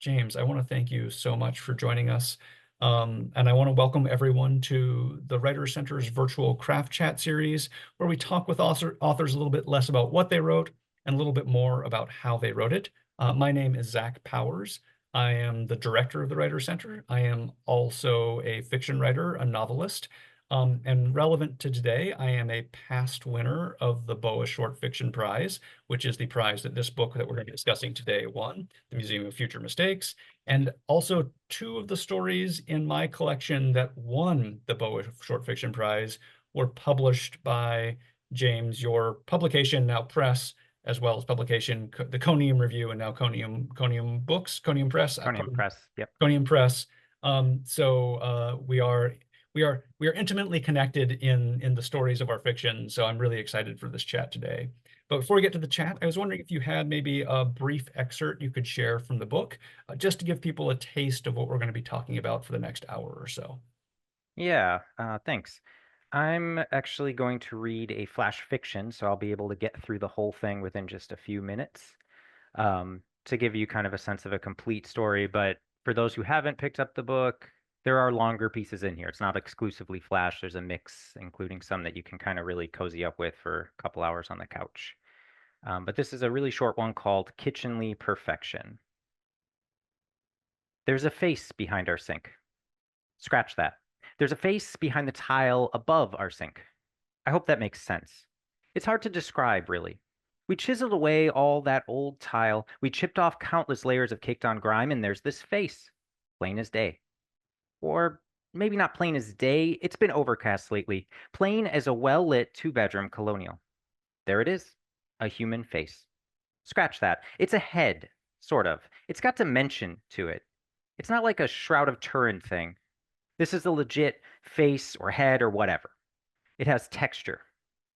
James, I want to thank you so much for joining us. And I want to welcome everyone to the Writer Center's virtual craft chat series, where we talk with authors a little bit less about what they wrote and a little bit more about how they wrote it. My name is Zach Powers. I am the director of the Writer Center. I am also a fiction writer, a novelist. And relevant to today, I am a past winner of the BOA Short Fiction Prize, which is the prize that this book that we're going to be discussing today won, The Museum of Future Mistakes. And also two of the stories in my collection that won the BOA Short Fiction Prize were published by James, your publication, now press, as well as publication, the Conium Review, and now Conium Books, Conium Press. Conium Press, yep. Conium Press. We are intimately connected in the stories of our fiction, so I'm really excited for this chat today. But before we get to the chat, I was wondering if you had maybe a brief excerpt you could share from the book, just to give people a taste of what we're going to be talking about for the next hour or so. Yeah, thanks. I'm actually going to read a flash fiction, so I'll be able to get through the whole thing within just a few minutes, to give you kind of a sense of a complete story. But for those who haven't picked up the book, there are longer pieces in here. It's not exclusively flash. There's a mix, including some that you can kind of really cozy up with for a couple hours on the couch. But this is a really short one called Kitchenly Perfection. There's a face behind our sink. Scratch that. There's a face behind the tile above our sink. I hope that makes sense. It's hard to describe, really. We chiseled away all that old tile. We chipped off countless layers of caked-on grime, and there's this face, plain as day. Or maybe not plain as day. It's been overcast lately. Plain as a well-lit two-bedroom colonial. There it is, a human face. Scratch that. It's a head, sort of. It's got dimension to it. It's not like a Shroud of Turin thing. This is a legit face or head or whatever. It has texture.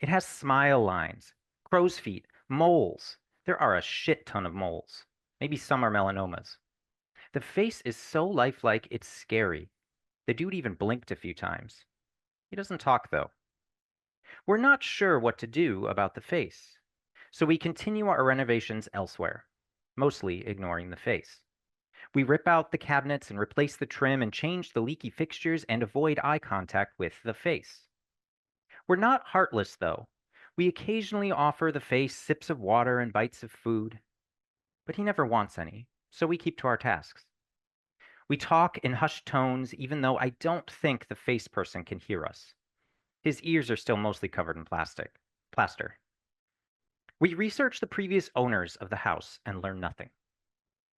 It has smile lines, crow's feet, moles. There are a shit ton of moles. Maybe some are melanomas. The face is so lifelike, it's scary. The dude even blinked a few times. He doesn't talk, though. We're not sure what to do about the face, so we continue our renovations elsewhere, mostly ignoring the face. We rip out the cabinets and replace the trim and change the leaky fixtures and avoid eye contact with the face. We're not heartless, though. We occasionally offer the face sips of water and bites of food, but he never wants any, so we keep to our tasks. We talk in hushed tones, even though I don't think the face person can hear us. His ears are still mostly covered in plaster. We research the previous owners of the house and learn nothing.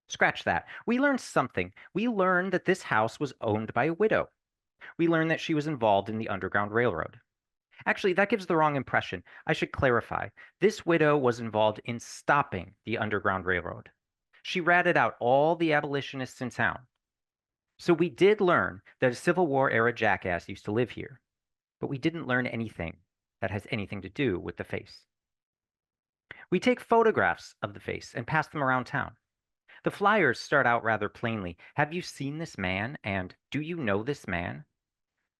Scratch that. We learned something. We learned that this house was owned by a widow. We learned that she was involved in the Underground Railroad. Actually, that gives the wrong impression. I should clarify. This widow was involved in stopping the Underground Railroad. She ratted out all the abolitionists in town. So we did learn that a Civil War era jackass used to live here, but we didn't learn anything that has anything to do with the face. We take photographs of the face and pass them around town. The flyers start out rather plainly. Have you seen this man? And do you know this man?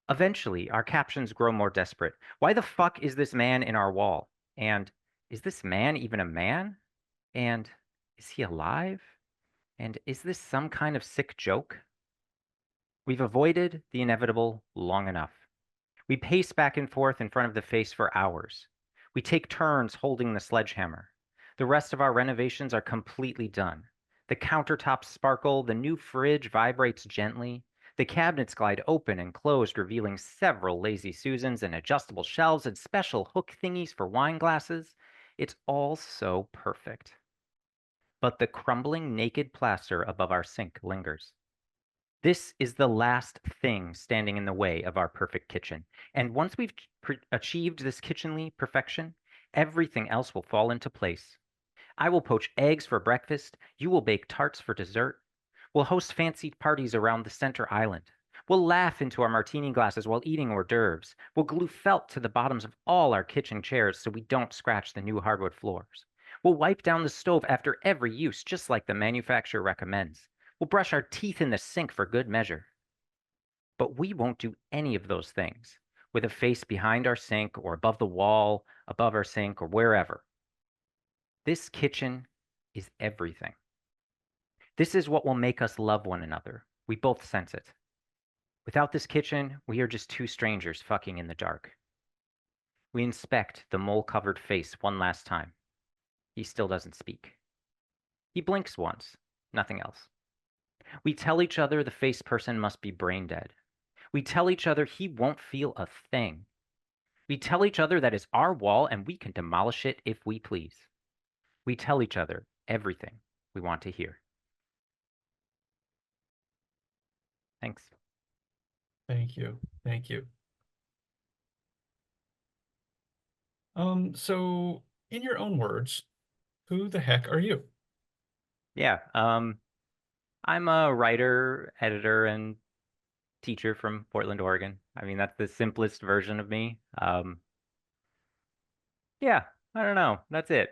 Eventually, our captions grow more desperate. Why the fuck is this man in our wall? And is this man even a man? And is he alive? And is this some kind of sick joke? We've avoided the inevitable long enough. We pace back and forth in front of the face for hours. We take turns holding the sledgehammer. The rest of our renovations are completely done. The countertops sparkle, the new fridge vibrates gently. The cabinets glide open and closed, revealing several Lazy Susans and adjustable shelves and special hook thingies for wine glasses. It's all so perfect. But the crumbling naked plaster above our sink lingers. This is the last thing standing in the way of our perfect kitchen. And once we've achieved this kitchenly perfection, everything else will fall into place. I will poach eggs for breakfast. You will bake tarts for dessert. We'll host fancy parties around the center island. We'll laugh into our martini glasses while eating hors d'oeuvres. We'll glue felt to the bottoms of all our kitchen chairs so we don't scratch the new hardwood floors. We'll wipe down the stove after every use, just like the manufacturer recommends. We'll brush our teeth in the sink for good measure. But we won't do any of those things with a face behind our sink or above the wall, above our sink, or wherever. This kitchen is everything. This is what will make us love one another. We both sense it. Without this kitchen, we are just two strangers fucking in the dark. We inspect the mole-covered face one last time. He still doesn't speak. He blinks once, nothing else. We tell each other the face person must be brain dead. We tell each other he won't feel a thing. We tell each other that is our wall and we can demolish it if we please. We tell each other everything we want to hear. Thanks. Thank you. Thank you. So in your own words, who the heck are you? Yeah, I'm a writer, editor, and teacher from Portland, Oregon. I mean, that's the simplest version of me. Yeah, I don't know. That's it.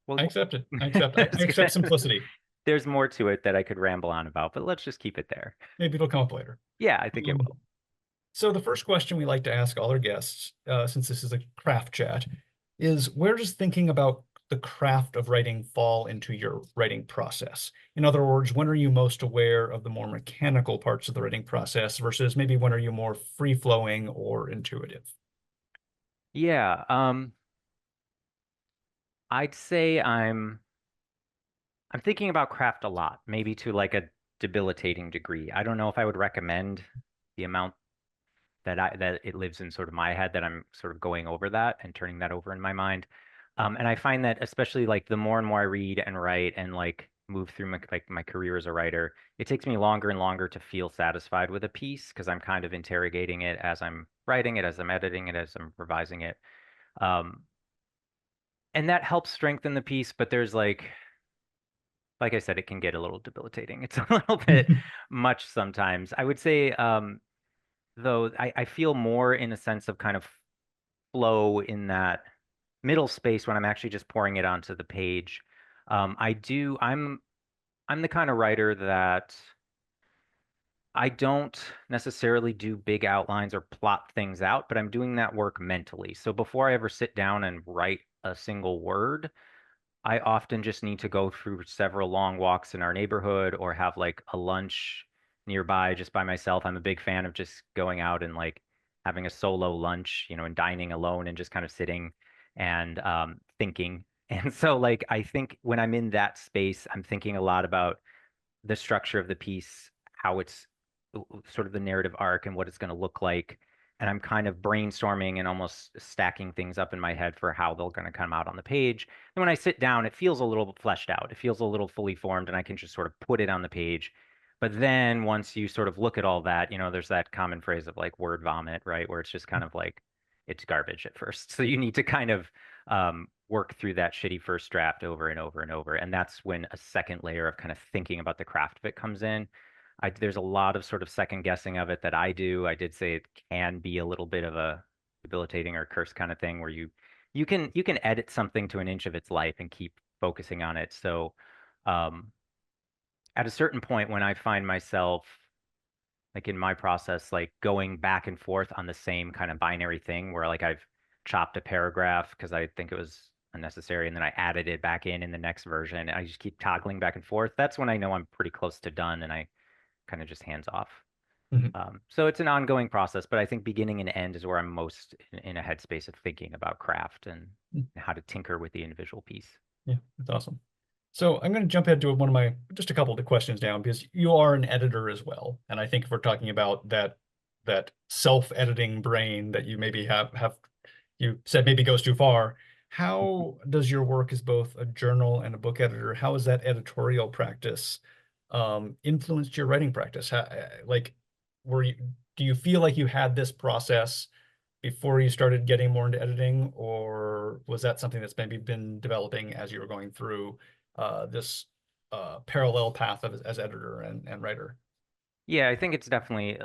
I Well, accept it. I accept simplicity. there's more to it that I could ramble on about, but let's just keep it there. Maybe it'll come up later. Yeah, I think it Um, will. So the first question we like to ask all our guests, since this is a craft chat, is where does thinking about the craft of writing fall into your writing process? In other words, when are you most aware of the more mechanical parts of the writing process versus maybe when are you more free-flowing or intuitive? Yeah, I'd say I'm thinking about craft a lot, maybe to like a debilitating degree. I don't know if I would recommend the amount that it lives in sort of my head that I'm sort of going over that and turning that over in my mind. And I find that especially like the more and more I read and write and like move through my career as a writer, it takes me longer and longer to feel satisfied with a piece because I'm kind of interrogating it as I'm writing it, as I'm editing it, as I'm revising it. Um, and that helps strengthen the piece, but there's like I said, it can get a little debilitating. It's a little bit much sometimes. I would say, though, I feel more in a sense of kind of flow in that middle space when I'm actually just pouring it onto the page. I'm the kind of writer that I don't necessarily do big outlines or plot things out, but I'm doing that work mentally. So before I ever sit down and write a single word, I often just need to go through several long walks in our neighborhood or have like a lunch nearby just by myself. I'm a big fan of just going out and like having a solo lunch, and dining alone and just kind of sitting and thinking. And so, like, I think when I'm in that space, I'm thinking a lot about the structure of the piece, how it's sort of the narrative arc and what it's going to look like. And I'm kind of brainstorming and almost stacking things up in my head for how they're going to come out on the page. And when I sit down, it feels a little fleshed out. It feels a little fully formed, and I can just sort of put it on the page. But then once you sort of look at all that, there's that common phrase of like word vomit, right? Where it's just kind of like it's garbage at first. So you need to kind of work through that shitty first draft over and over and over. And that's when a second layer of kind of thinking about the craft of it comes in. There's a lot of sort of second guessing of it that I do. I did say it can be a little bit of a debilitating or curse kind of thing where you can edit something to an inch of its life and keep focusing on it. So at a certain point when I find myself like in my process, like going back and forth on the same kind of binary thing where like I've chopped a paragraph because I think it was unnecessary and then I added it back in the next version and I just keep toggling back and forth. That's when I know I'm pretty close to done and I kind of just hands off. Mhm. So it's an ongoing process, but I think beginning and end is where I'm most in a headspace of thinking about craft and how to tinker with the individual piece. Yeah, that's awesome. So I'm going to jump ahead to one of my just a couple of the questions down because you are an editor as well, and I think if we're talking about that self-editing brain that you maybe have you said maybe goes too far, how does your work as both a journal and a book editor, how has that editorial practice influenced your writing practice? Like, do you feel like you had this process before you started getting more into editing, or was that something that's maybe been developing as you were going through this parallel path as editor and writer? Yeah, I think it's definitely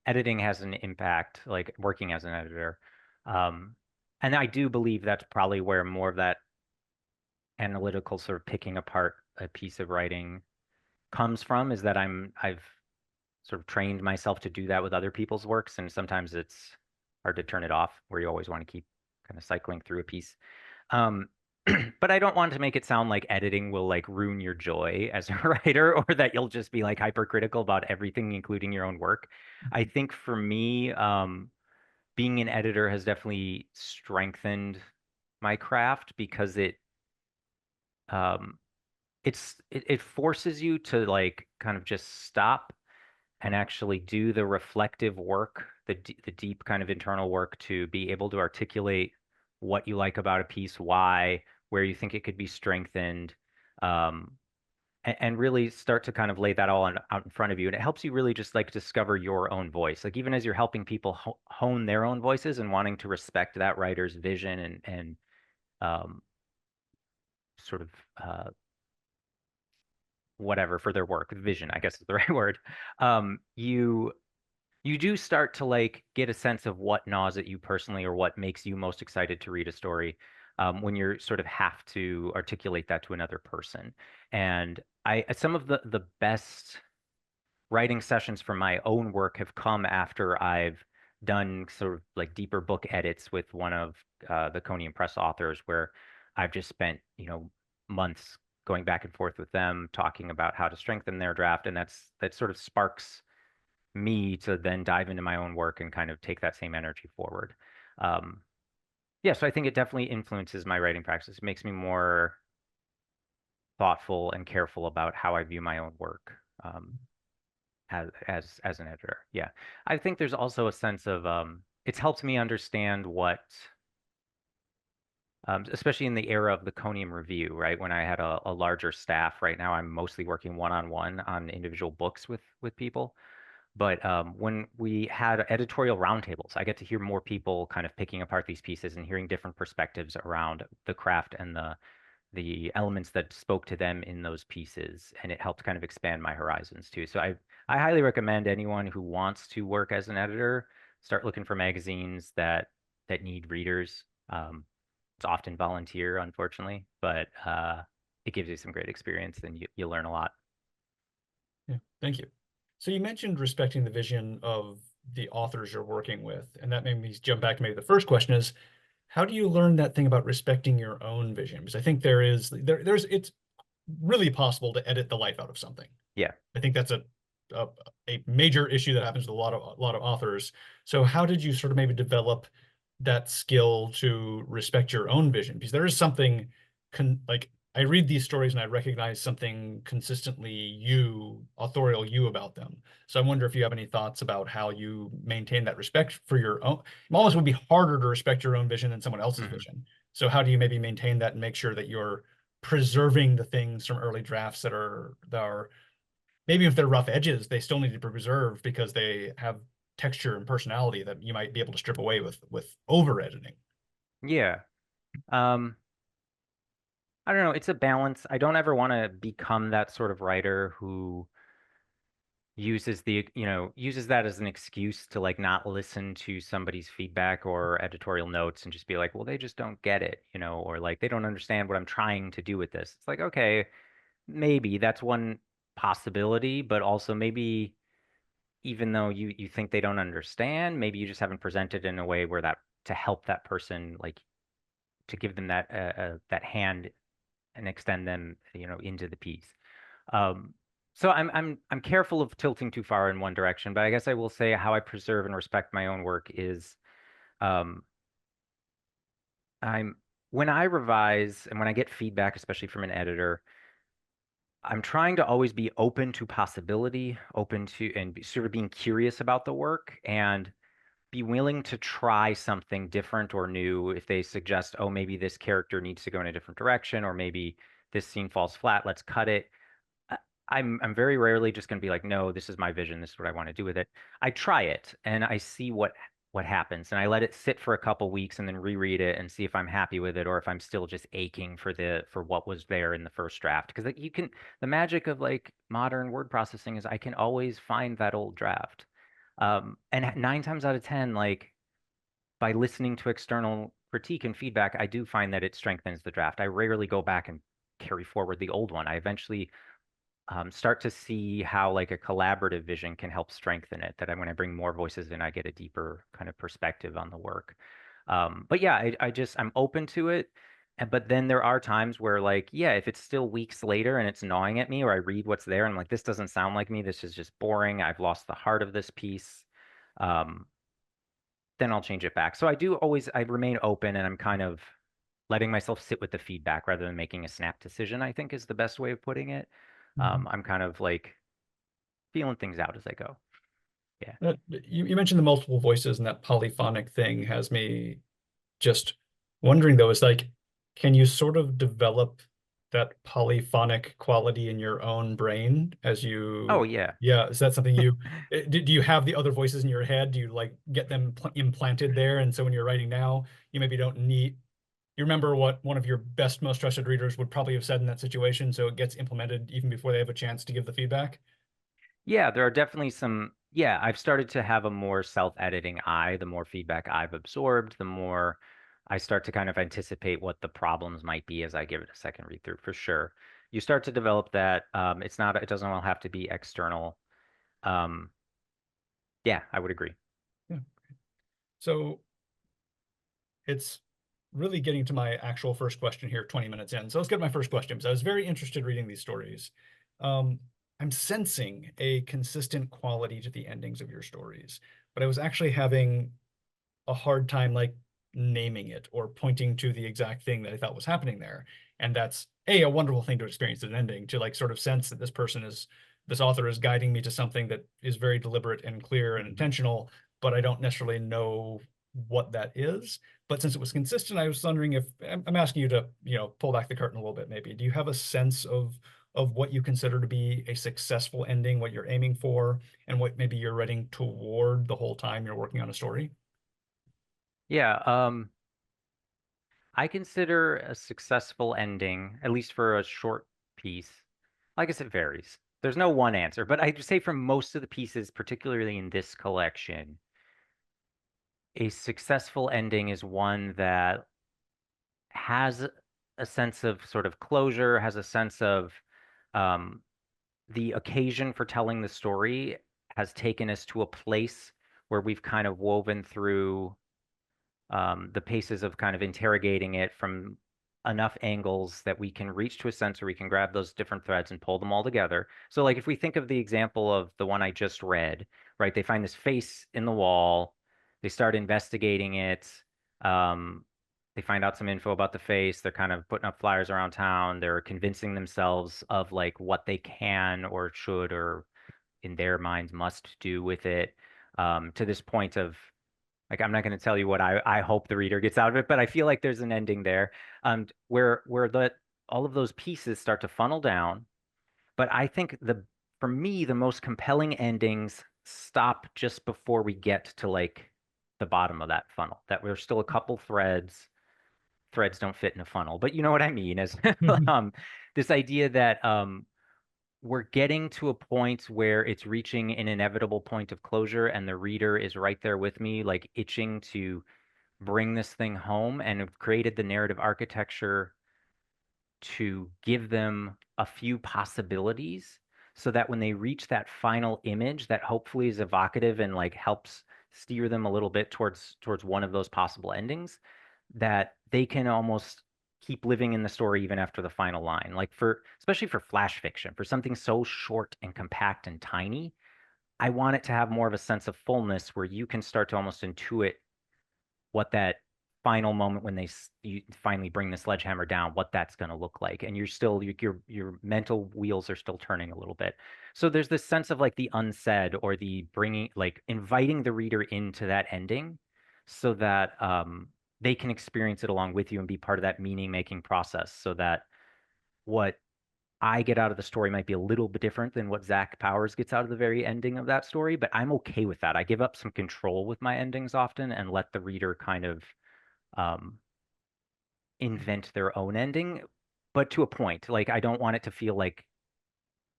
editing has an impact, like working as an editor. Um, and I do believe that's probably where more of that analytical sort of picking apart a piece of writing comes from, is that I've sort of trained myself to do that with other people's works, and sometimes it's hard to turn it off where you always want to keep kind of cycling through a piece. Um, But I don't want to make it sound like editing will like ruin your joy as a writer, or that you'll just be like hypercritical about everything, including your own work. I think for me, being an editor has definitely strengthened my craft because um, it forces you to like kind of just stop and actually do the reflective work, the deep kind of internal work to be able to articulate what you like about a piece, why, where you think it could be strengthened, um, and really start to kind of lay that all out in front of you. And it helps you really just like discover your own voice. Like even as you're helping people hone their own voices and wanting to respect that writer's vision and um, sort of whatever for their work, vision, I guess is the right word. You do start to like get a sense of what gnaws at you personally or what makes you most excited to read a story when you're sort of have to articulate that to another person. And some of the best writing sessions for my own work have come after I've done sort of like deeper book edits with one of the Conium Press authors, where I've just spent, months going back and forth with them, talking about how to strengthen their draft, and that sort of sparks me to then dive into my own work and kind of take that same energy forward. Um, yeah, so I think it definitely influences my writing practice. It makes me more thoughtful and careful about how I view my own work. As an editor. Yeah. I think there's also a sense of it's helped me understand what especially in the era of the Conium Review, right? When I had a larger staff. Right now I'm mostly working one-on-one on individual books with people. But when we had editorial roundtables, I get to hear more people kind of picking apart these pieces and hearing different perspectives around the craft and the elements that spoke to them in those pieces, and it helped kind of expand my horizons too. So I highly recommend anyone who wants to work as an editor start looking for magazines that need readers. It's often volunteer, unfortunately, but it gives you some great experience and you learn a lot. Yeah, thank you. So you mentioned respecting the vision of the authors you're working with, and that made me jump back to maybe the first question is, how do you learn that thing about respecting your own vision? Because I think there's it's really possible to edit the life out of something. Yeah. I think that's a, a major issue that happens with a lot of authors. So how did you sort of maybe develop that skill to respect your own vision? Because there is something like I read these stories and I recognize something consistently authorial you about them. So I wonder if you have any thoughts about how you maintain that respect for your own. It almost would be harder to respect your own vision than someone else's Mhm. vision. So how do you maybe maintain that and make sure that you're preserving the things from early drafts that are maybe if they're rough edges, they still need to be preserved because they have texture and personality that you might be able to strip away with over editing. Yeah. Um, I don't know. It's a balance. I don't ever want to become that sort of writer who uses that as an excuse to like not listen to somebody's feedback or editorial notes and just be like, well, they just don't get it, or like they don't understand what I'm trying to do with this. It's like, okay, maybe that's one possibility, but also maybe even though you think they don't understand, maybe you just haven't presented in a way where that to help that person, like to give them that hand and extend them, into the piece. Um, so I'm careful of tilting too far in one direction, but I guess I will say how I preserve and respect my own work is um, I'm when I revise and when I get feedback, especially from an editor, I'm trying to always be open to possibility, open to and sort of being curious about the work and be willing to try something different or new if they suggest, oh, maybe this character needs to go in a different direction, or maybe this scene falls flat, let's cut it. I- I'm very rarely just going to be like, no, this is my vision. This is what I want to do with it. I try it and I see what happens, and I let it sit for a couple weeks and then reread it and see if I'm happy with it or if I'm still just aching for what was there in the first draft. Because like, the magic of like modern word processing is I can always find that old draft. And 9 times out of 10, like by listening to external critique and feedback, I do find that it strengthens the draft. I rarely go back and carry forward the old one. I eventually start to see how like a collaborative vision can help strengthen it. When I bring more voices in, I get a deeper kind of perspective on the work. But yeah, I'm open to it. But then there are times where like, yeah, if it's still weeks later and it's gnawing at me, or I read what's there and I'm like, this doesn't sound like me, this is just boring, I've lost the heart of this piece, um, then I'll change it back. So I remain open, and I'm kind of letting myself sit with the feedback rather than making a snap decision, I think is the best way of putting it. Mhm. I'm kind of like feeling things out as I go. Yeah. You mentioned the multiple voices, and that polyphonic thing has me just wondering though, is like, can you sort of develop that polyphonic quality in your own brain as Oh, you, yeah. yeah, is that something you, do you have the other voices in your head? Do you like get them implanted there? And so when you're writing now, you maybe don't need, you remember what one of your best, most trusted readers would probably have said in that situation, so it gets implemented even before they have a chance to give the feedback. Yeah, there are definitely some. Yeah, I've started to have a more self-editing eye. The more feedback I've absorbed, the more I start to kind of anticipate what the problems might be as I give it a second read through, for sure. You start to develop that. It doesn't all have to be external. Um, yeah, I would agree. Yeah. So it's really getting to my actual first question here, 20 minutes in. So let's get to my first question, because I was very interested reading these stories. Um, I'm sensing a consistent quality to the endings of your stories, but I was actually having a hard time like naming it or pointing to the exact thing that I thought was happening there. And that's a wonderful thing to experience an ending, to like sort of sense that this author is guiding me to something that is very deliberate and clear and Mhm. intentional, but I don't necessarily know what that is. But since it was consistent, I was wondering if I'm asking you to, pull back the curtain a little bit, maybe. Do you have a sense of what you consider to be a successful ending, what you're aiming for, and what maybe you're writing toward the whole time you're working on a story? Yeah, I consider a successful ending, at least for a short piece. I guess it varies. There's no one answer, but I'd say for most of the pieces, particularly in this collection, a successful ending is one that has a sense of sort of closure, has a sense of um, the occasion for telling the story has taken us to a place where we've kind of woven through the paces of kind of interrogating it from enough angles that we can reach to a sense where we can grab those different threads and pull them all together. So, like, if we think of the example of the one I just read, right? They find this face in the wall, they start investigating it. Um, they find out some info about the face. They're kind of putting up flyers around town. They're convincing themselves of like what they can or should or in their minds must do with it, to this point of like, I'm not going to tell you what I hope the reader gets out of it, but I feel like there's an ending there, where the all of those pieces start to funnel down. But I think for me the most compelling endings stop just before we get to like the bottom of that funnel. That we're still a couple threads. Threads don't fit in a funnel, but you know what I mean. As this idea that we're getting to a point where it's reaching an inevitable point of closure, and the reader is right there with me, like itching to bring this thing home, and have created the narrative architecture to give them a few possibilities so that when they reach that final image that hopefully is evocative and like helps steer them a little bit towards one of those possible endings, that they can almost keep living in the story even after the final line. Like for especially for flash fiction, for something so short and compact and tiny, I want it to have more of a sense of fullness where you can start to almost intuit what that final moment when you finally bring the sledgehammer down, what that's going to look like, and you're still your mental wheels are still turning a little bit. So there's this sense of like the unsaid, or the bringing, like inviting the reader into that ending, so that they can experience it along with you and be part of that meaning making process. So that what I get out of the story might be a little bit different than what Zach Powers gets out of the very ending of that story, but I'm okay with that. I give up some control with my endings often and let the reader kind of um, invent their own ending, but to a point. Like I don't want it to feel like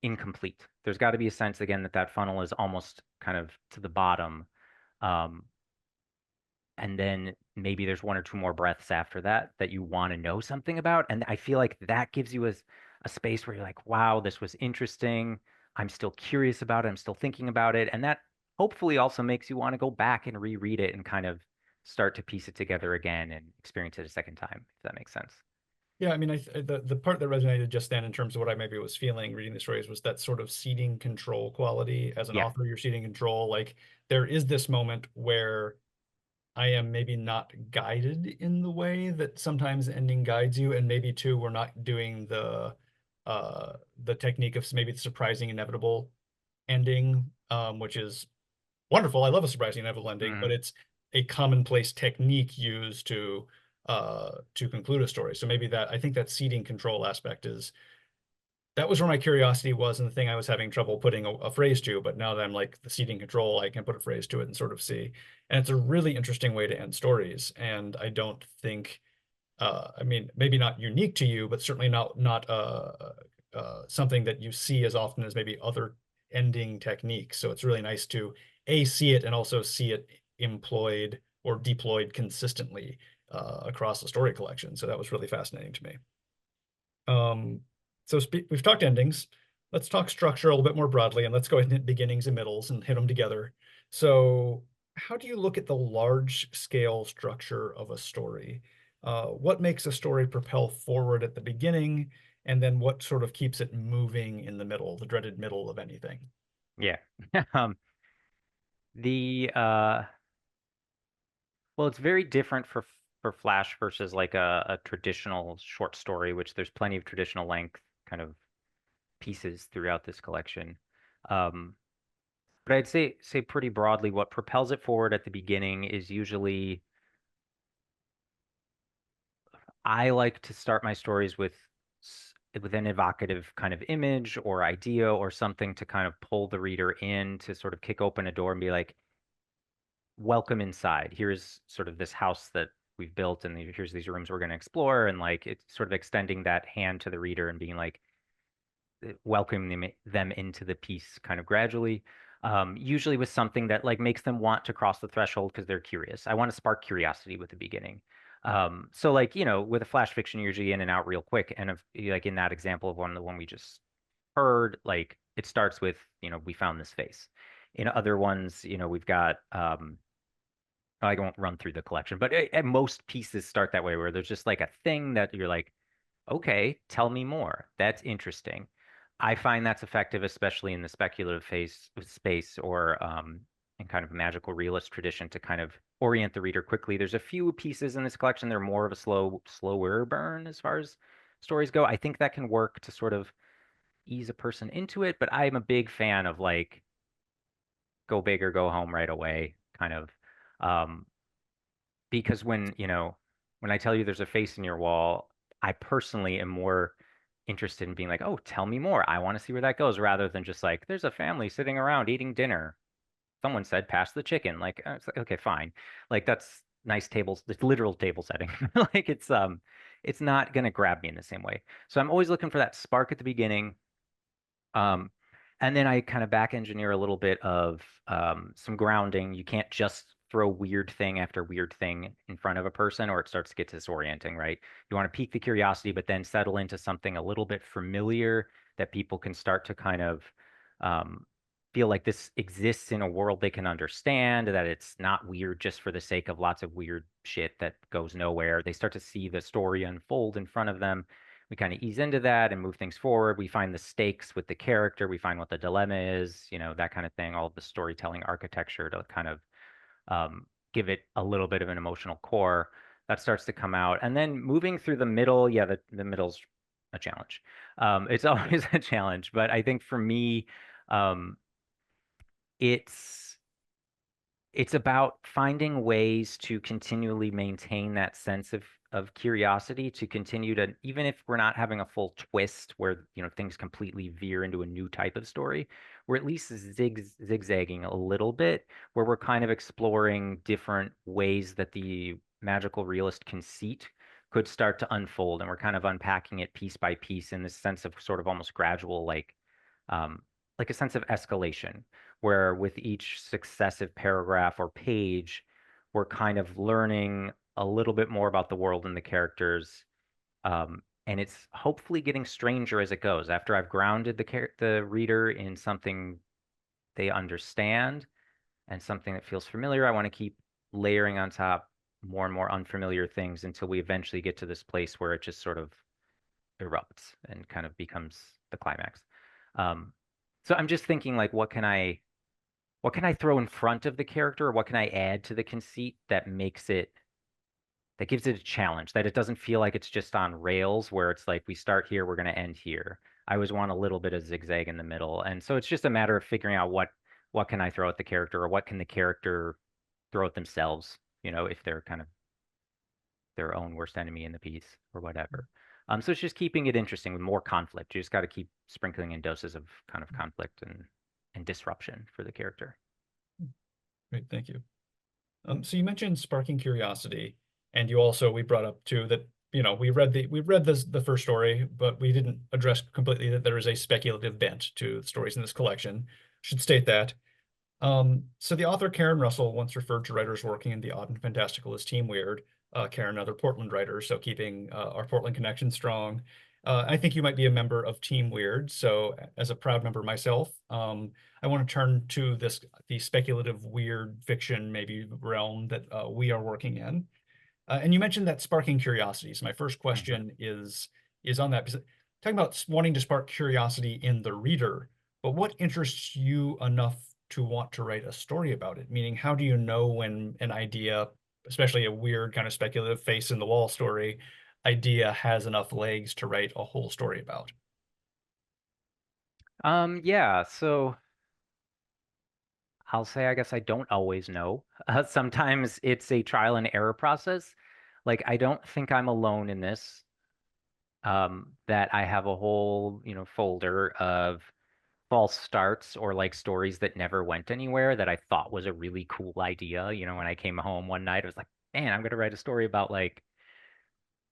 incomplete. There's got to be a sense again that that funnel is almost kind of to the bottom, um, and then maybe there's one or two more breaths after that that you want to know something about, and I feel like that gives you a space where you're like, wow, this was interesting. I'm still curious about it. I'm still thinking about it, and that hopefully also makes you want to go back and reread it and kind of start to piece it together again and experience it a second time, if that makes sense. Yeah, I mean, the part that resonated just then in terms of what I maybe was feeling reading the stories was that sort of ceding control quality. As an Yeah. author, you're ceding control. Like there is this moment where I am maybe not guided in the way that sometimes ending guides you, and maybe too, we're not doing the technique of maybe the surprising inevitable ending, which is wonderful. I love a surprising inevitable ending, but Hmm. it's a commonplace technique used to conclude a story. So maybe that I think that seeding control aspect is that was where my curiosity was and the thing I was having trouble putting a phrase to. But now that I'm like the seeding control, I can put a phrase to it and sort of see. And it's a really interesting way to end stories. And I don't think, I mean, maybe not unique to you, but certainly not something that you see as often as maybe other ending techniques. So it's really nice to A, see it and also see it employed or deployed consistently across the story collection. So that was really fascinating to me. Um, so we've talked endings. Let's talk structure a little bit more broadly, and let's go ahead and hit beginnings and middles and hit them together. So, how do you look at the large scale structure of a story? What makes a story propel forward at the beginning, and then what sort of keeps it moving in the middle, the dreaded middle of anything? Yeah. Um, the well, it's very different for Flash versus like a traditional short story, which there's plenty of traditional length kind of pieces throughout this collection. Um, but I'd say pretty broadly, what propels it forward at the beginning is usually I like to start my stories with an evocative kind of image or idea or something to kind of pull the reader in to sort of kick open a door and be like, welcome inside. Here's sort of this house that we've built, and here's these rooms we're going to explore. And like it's sort of extending that hand to the reader and being like, welcoming them into the piece kind of gradually. Usually with something that like makes them want to cross the threshold because they're curious. I want to spark curiosity with the beginning. So like, with a flash fiction, you're usually in and out real quick. And if like in that example of the one we just heard, like it starts with, we found this face. In other ones, we've got I won't run through the collection, but most pieces start that way where there's just like a thing that you're like, okay, tell me more. That's interesting. I find that's effective, especially in the speculative phase space or in kind of a magical realist tradition to kind of orient the reader quickly. There's a few pieces in this collection. They're more of a slower burn as far as stories go. I think that can work to sort of ease a person into it, but I'm a big fan of like go big or go home right away kind of. Um, because when I tell you there's a face in your wall, I personally am more interested in being like, oh, tell me more. I want to see where that goes, rather than just like, there's a family sitting around eating dinner. Someone said, pass the chicken. Like, it's like, okay, fine. Like that's nice tables, it's literal table setting. Like it's not gonna grab me in the same way. So I'm always looking for that spark at the beginning. Um, and then I kind of back engineer a little bit of some grounding. You can't just throw weird thing after weird thing in front of a person, or it starts to get disorienting, right? You want to pique the curiosity, but then settle into something a little bit familiar that people can start to kind of um, feel like this exists in a world they can understand, that it's not weird just for the sake of lots of weird shit that goes nowhere. They start to see the story unfold in front of them. We kind of ease into that and move things forward. We find the stakes with the character. We find what the dilemma is, that kind of thing, all of the storytelling architecture to kind of give it a little bit of an emotional core that starts to come out. And then moving through the middle, yeah, the middle's a challenge. It's always a challenge, but I think for me, um, it's it's about finding ways to continually maintain that sense of curiosity, to continue to, even if we're not having a full twist where things completely veer into a new type of story, we're at least zigzagging a little bit, where we're kind of exploring different ways that the magical realist conceit could start to unfold, and we're kind of unpacking it piece by piece in this sense of sort of almost gradual, um, like a sense of escalation, where with each successive paragraph or page, we're kind of learning a little bit more about the world and the characters. And it's hopefully getting stranger as it goes. After I've grounded the reader in something they understand and something that feels familiar, I want to keep layering on top more and more unfamiliar things until we eventually get to this place where it just sort of erupts and kind of becomes the climax. Um, so I'm just thinking like, what can I throw in front of the character? Or what can I add to the conceit that gives it a challenge, that it doesn't feel like it's just on rails where it's like we start here, we're going to end here. I always want a little bit of zigzag in the middle. And so it's just a matter of figuring out what can I throw at the character, or what can the character throw at themselves, if they're kind of their own worst enemy in the piece or whatever. So it's just keeping it interesting with more conflict. You just got to keep sprinkling in doses of kind of conflict and disruption for the character. Great, thank you. So you mentioned sparking curiosity, and we brought up too that we read the first story, but we didn't address completely that there is a speculative bent to the stories in this collection. Should state that. So the author Karen Russell once referred to writers working in the odd and fantastical as team weird. Karen, another Portland writer, so keeping our Portland connection strong. I think you might be a member of Team Weird, so as a proud member myself, I want to turn to the speculative weird fiction maybe realm that we are working in. And you mentioned that sparking curiosity. So my first question is on that, because talking about wanting to spark curiosity in the reader, but what interests you enough to want to write a story about it? Meaning, how do you know when an idea, especially a weird kind of speculative face in the wall story idea, has enough legs to write a whole story about? Yeah, so I'll say I guess I don't always know. Sometimes it's a trial and error process. Like I don't think I'm alone in this. That I have a whole, folder of false starts or like stories that never went anywhere that I thought was a really cool idea. When I came home one night, I was like, man, I'm gonna write a story about like,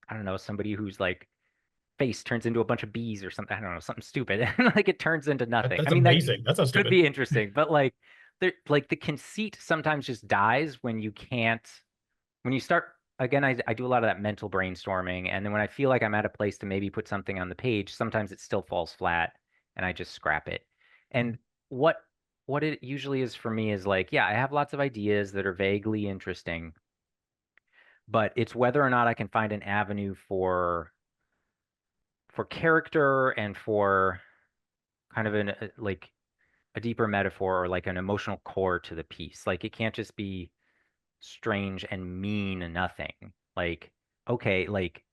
I don't know, somebody whose like face turns into a bunch of bees or something. I don't know, something stupid. And like it turns into nothing. I That's mean, that amazing. That sounds could stupid. be interesting, but like the conceit sometimes just dies when you can't, when you start again, I do a lot of that mental brainstorming, and then when I feel like I'm at a place to maybe put something on the page, sometimes it still falls flat and I just scrap it. And what what it usually is for me is like, yeah, I have lots of ideas that are vaguely interesting, but it's whether or not I can find an avenue for character and for kind of like a deeper metaphor or like an emotional core to the piece. Like it can't just be strange and mean nothing. Like, okay, like,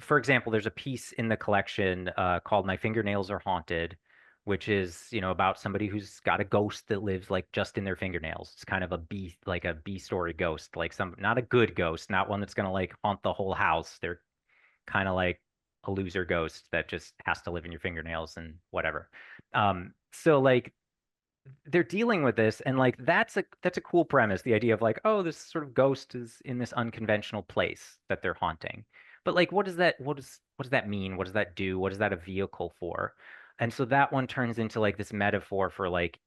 for example, there's a piece in the collection called My Fingernails Are Haunted, which is, about somebody who's got a ghost that lives like just in their fingernails. It's kind of like a B story ghost, like not a good ghost, not one that's gonna like haunt the whole house. They're kind of like a loser ghost that just has to live in your fingernails and whatever. So like they're dealing with this, and like that's a cool premise, the idea of like, oh, this sort of ghost is in this unconventional place that they're haunting. But like what does that mean? What does that do? What is that a vehicle for? And so that one turns into like this metaphor for like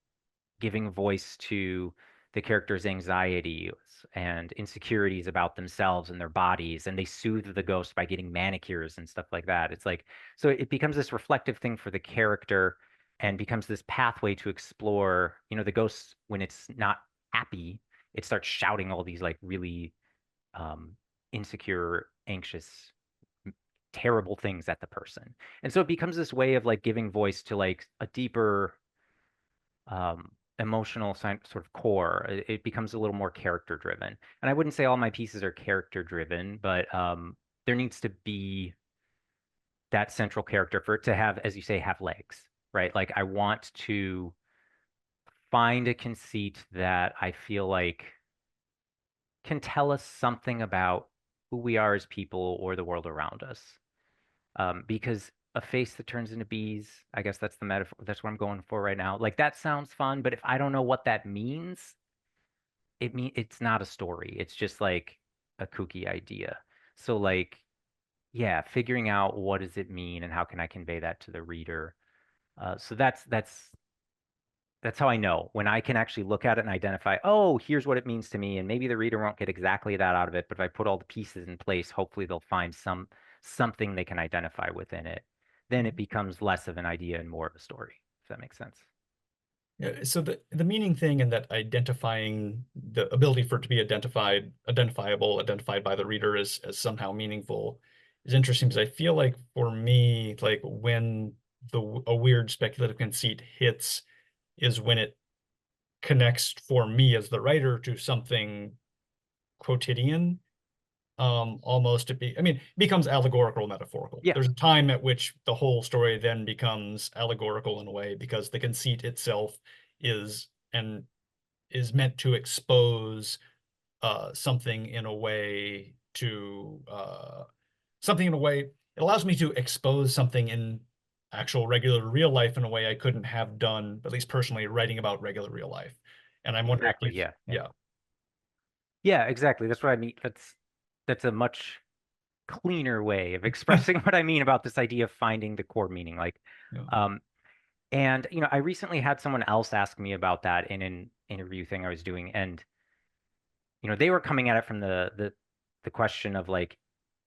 giving voice to the character's anxieties and insecurities about themselves and their bodies, and they soothe the ghost by getting manicures and stuff like that. It's like, so it becomes this reflective thing for the character and becomes this pathway to explore, the ghost when it's not happy, it starts shouting all these like really insecure, anxious, terrible things at the person. And so it becomes this way of like giving voice to like a deeper emotional sort of core. It becomes a little more character driven. And I wouldn't say all my pieces are character driven, but there needs to be that central character for it to have, as you say, have legs, right? Like I want to find a conceit that I feel like can tell us something about who we are as people or the world around us. Because a face that turns into bees, I guess that's the metaphor. That's what I'm going for right now. Like that sounds fun, but if I don't know what that means, it's not a story. It's just like a kooky idea. So like, yeah, figuring out what does it mean and how can I convey that to the reader. So that's how I know when I can actually look at it and identify, oh, here's what it means to me. And maybe the reader won't get exactly that out of it, but if I put all the pieces in place, hopefully they'll find something they can identify within it. Then it becomes less of an idea and more of a story, if that makes sense. Yeah, so the meaning thing and that identifying the ability for it to be identifiable, identified by the reader as somehow meaningful is interesting because I feel like for me, like when a weird speculative conceit hits is when it connects for me as the writer to something quotidian. Almost I mean, it becomes allegorical, metaphorical. Yeah, There's a time at which the whole story then becomes allegorical in a way because the conceit itself is and is meant to expose something in a way to something in a way it allows me to expose something in actual regular real life in a way I couldn't have done, at least personally, writing about regular real life. And I'm wondering exactly. if, Yeah, yeah, yeah, yeah, exactly. That's what I mean. That's a much cleaner way of expressing what I mean about this idea of finding the core meaning. Like, yeah, um, and I recently had someone else ask me about that in an interview thing I was doing, and they were coming at it from the question of like,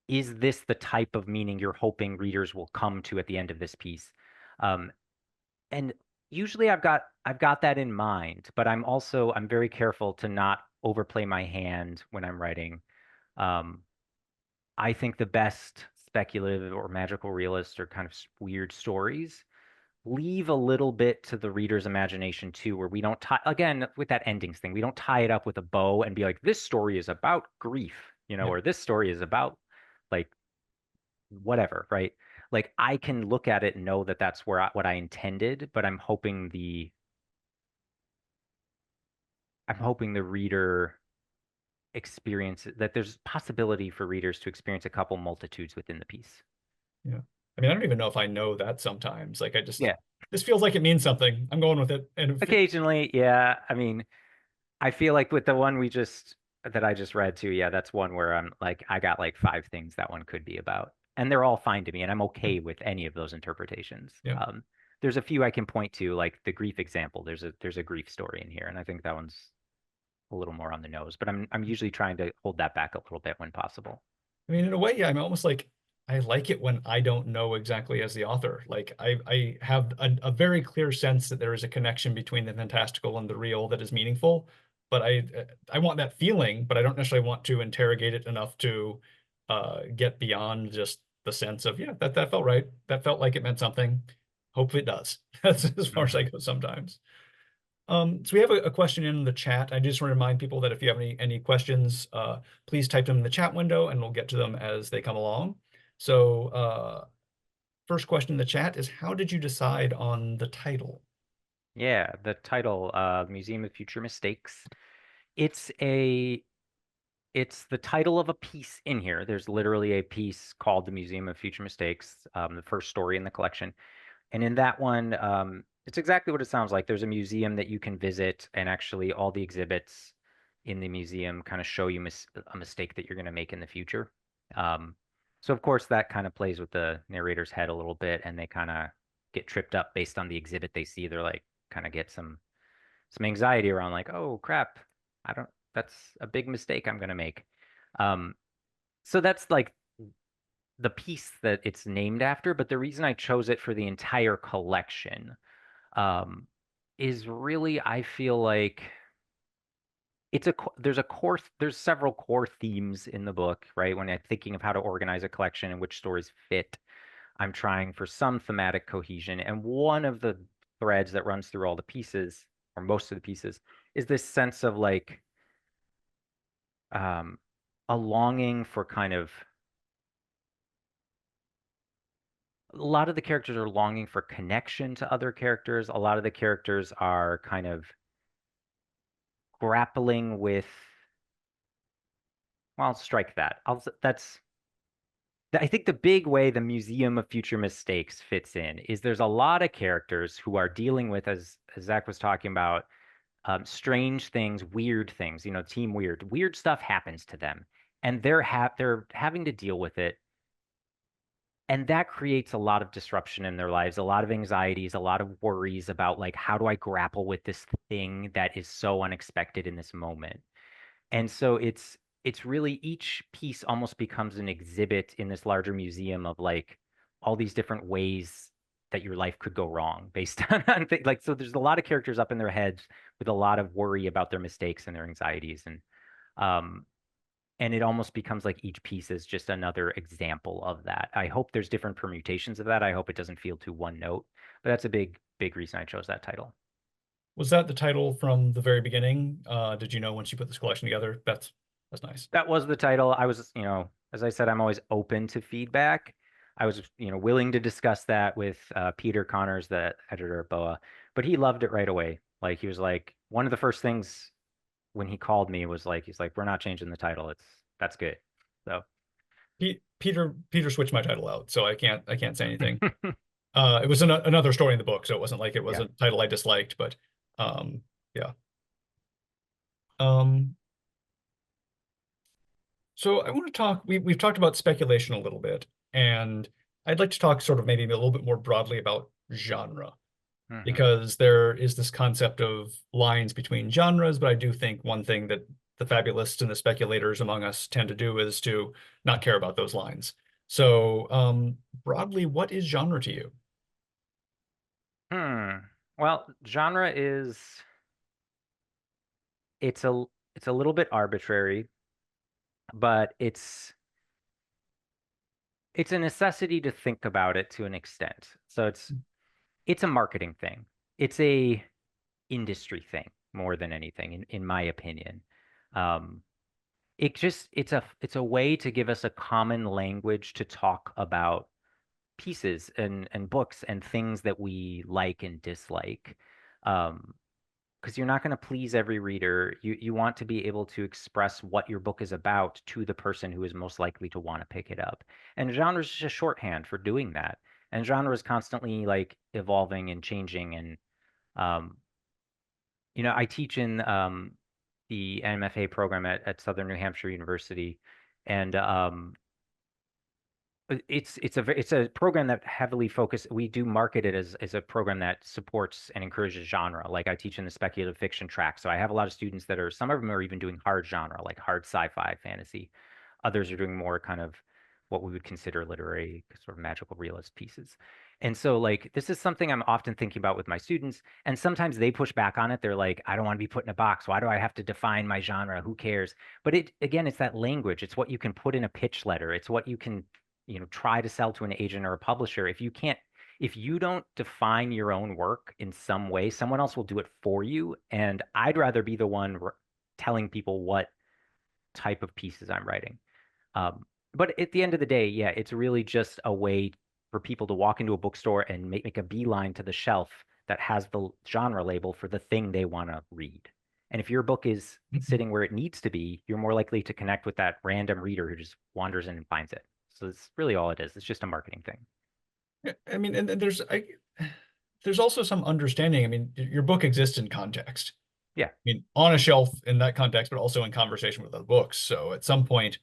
is this the type of meaning you're hoping readers will come to at the end of this piece? Um, and usually I've got that in mind, but I'm very careful to not overplay my hand when I'm writing. Um, I think the best speculative or magical realist or kind of weird stories leave a little bit to the reader's imagination too, where we don't tie, again, with that endings thing, we don't tie it up with a bow and be like, this story is about grief, yeah. or this story is about like whatever, right? Like I can look at it and know that that's what I intended, but I'm hoping the reader experience that there's possibility for readers to experience a couple multitudes within the piece. Yeah. I mean, I don't even know if I know that sometimes. Like, Yeah. this feels like it means something. I'm going with it. And if Occasionally, yeah. I mean, I feel like with the one that I just read too, yeah, that's one where I'm like, I got like five things that one could be about. And they're all fine to me, and I'm okay with any of those interpretations. yeah. There's a few I can point to, like the grief example. There's a grief story in here, and I think that one's a little more on the nose, but I'm usually trying to hold that back a little bit when possible. I mean, in a way, yeah, I'm almost like I like it when I don't know exactly as the author. Like I have a very clear sense that there is a connection between the fantastical and the real that is meaningful. But I want that feeling, but I don't necessarily want to interrogate it enough to get beyond just the sense of, yeah, that felt right. That felt like it meant something. Hope it does. That's as far as Mhm. I go sometimes. So we have a question in the chat. I just want to remind people that if you have any questions, please type them in the chat window and we'll get to them as they come along. So first question in the chat is, how did you decide on the title? Yeah, the title, Museum of Future Mistakes. It's a it's the title of a piece in here. There's literally a piece called The Museum of Future Mistakes, the first story in the collection. And in that one, it's exactly what it sounds like. There's a museum that you can visit, and actually all the exhibits in the museum kind of show you a mistake that you're going to make in the future. Um, so of course that kind of plays with the narrator's head a little bit, and they kind of get tripped up based on the exhibit they see. They're like kind of get some anxiety around like, oh crap, I don't, that's a big mistake I'm going to make. Um, so that's like the piece that it's named after, but the reason I chose it for the entire collection um, is really I feel like there's several core themes in the book, right? When I'm thinking of how to organize a collection and which stories fit, I'm trying for some thematic cohesion, and one of the threads that runs through all the pieces, or most of the pieces, is this sense of like um, a longing for kind of a lot of the characters are longing for connection to other characters. A lot of the characters are kind of grappling with, well, I'll strike that. I think the big way the Museum of Future Mistakes fits in is there's a lot of characters who are dealing with, as Zach was talking about, strange things, weird things, team weird. Weird stuff happens to them, and they're having to deal with it. And that creates a lot of disruption in their lives, a lot of anxieties, a lot of worries about like, how do I grapple with this thing that is so unexpected in this moment? And so it's really each piece almost becomes an exhibit in this larger museum of like all these different ways that your life could go wrong based on things. Like, so there's a lot of characters up in their heads with a lot of worry about their mistakes and their anxieties. Um, And it almost becomes like each piece is just another example of that. I hope there's different permutations of that. I hope it doesn't feel too one note, but that's a big reason I chose that title. Was that the title from the very beginning? Did you know once you put this collection together? That's nice. That was the title. I was, as I said, I'm always open to feedback. I was, willing to discuss that with Peter Connors, the editor of BOA, but he loved it right away. Like he was like, one of the first things when he called me was like, he's like, we're not changing the title. That's good. So Peter switched my title out, so I can't say anything. It was another story in the book, so it wasn't like it was yeah. a title I disliked, but yeah. Um, so I want to talk. We've talked about speculation a little bit, and I'd like to talk sort of maybe a little bit more broadly about genre, hmm because there is this concept of lines between genres, but I do think one thing that the fabulists and the speculators among us tend to do is to not care about those lines. So, broadly, what is genre to you? Hmm. Well, genre is it's a it's a little bit arbitrary, but it's a necessity to think about it to an extent. So it's a marketing thing. It's a industry thing more than anything, in my opinion. Um, it's a way to give us a common language to talk about pieces and books and things that we like and dislike. Um, because you're not going to please every reader. You want to be able to express what your book is about to the person who is most likely to want to pick it up. And genre is just a shorthand for doing that. And genre is constantly like evolving and changing. And um, I teach in the NMFA program at Southern New Hampshire University, and it's a program that heavily focus. We do market it as a program that supports and encourages genre. Like I teach in the speculative fiction track, so I have a lot of students that are some of them are even doing hard genre, like hard sci-fi, fantasy. Others are doing more kind of what we would consider literary, sort of magical realist pieces. And so, like, this is something I'm often thinking about with my students. And sometimes they push back on it. They're like, I don't want to be put in a box. Why do I have to define my genre? Who cares? But again, it's that language. It's what you can put in a pitch letter. It's what you can try to sell to an agent or a publisher. If you don't define your own work in some way, someone else will do it for you. And I'd rather be the one telling people what type of pieces I'm writing. But at the end of the day, yeah, it's really just a way for people to walk into a bookstore and make a beeline to the shelf that has the genre label for the thing they want to read. And if your book is sitting where it needs to be, you're more likely to connect with that random reader who just wanders in and finds it. So it's really all it is. It's just a marketing thing. Yeah, I mean, and there's also some understanding. I mean, your book exists in context. Yeah. I mean, on a shelf in that context, but also in conversation with other books. So at some point,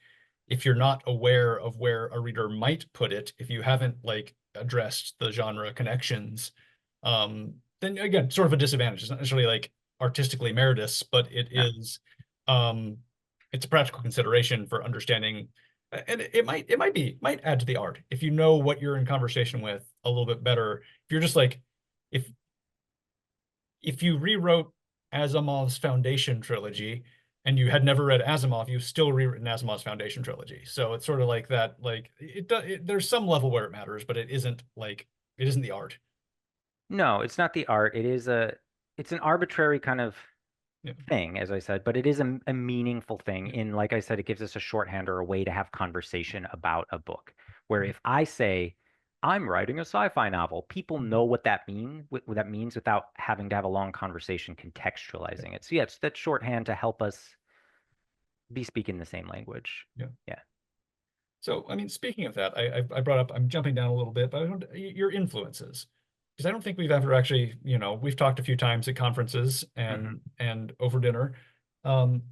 if you're not aware of where a reader might put it, if you haven't like addressed the genre connections, then again, sort of a disadvantage. It's not necessarily like artistically meritorious, but Yeah. um, it's a practical consideration for understanding, and it might add to the art if you know what you're in conversation with a little bit better. If you're just like, if if you rewrote Asimov's Foundation trilogy and you had never read Asimov, you've still rewritten Asimov's Foundation trilogy. So it's sort of like that, like there's some level where it matters, but it isn't the art. No, it's not the art. It's an arbitrary kind of Yeah. thing, as I said, but it is a meaningful thing. In, like I said, it gives us a shorthand or a way to have conversation about a book. Where if I say, I'm writing a sci-fi novel, people know what that means without having to have a long conversation contextualizing it. So yeah, it's that shorthand to help us be speaking the same language. Yeah. Yeah. So, I mean, speaking of that, I brought up, I'm jumping down a little bit, but your influences, because I don't think we've ever actually, we've talked a few times at conferences hmm and over dinner. Um,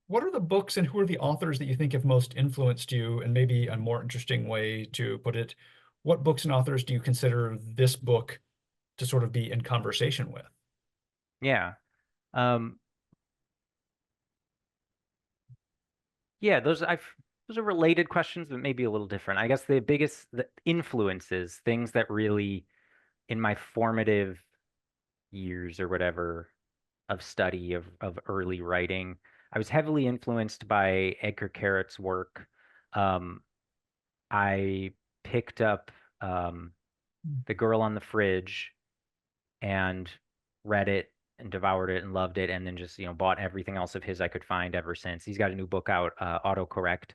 what are the books and who are the authors that you think have most influenced you? And maybe a more interesting way to put it, what books and authors do you consider this book to sort of be in conversation with? Yeah. Um, yeah, those are related questions, but maybe a little different. I guess the influences, things that really in my formative years or whatever of study of early writing, I was heavily influenced by Edgar Carrett's work. Um, I picked up The Girl on the Fridge and read it and devoured it and loved it, and then just bought everything else of his I could find ever since. He's got a new book out, Autocorrect.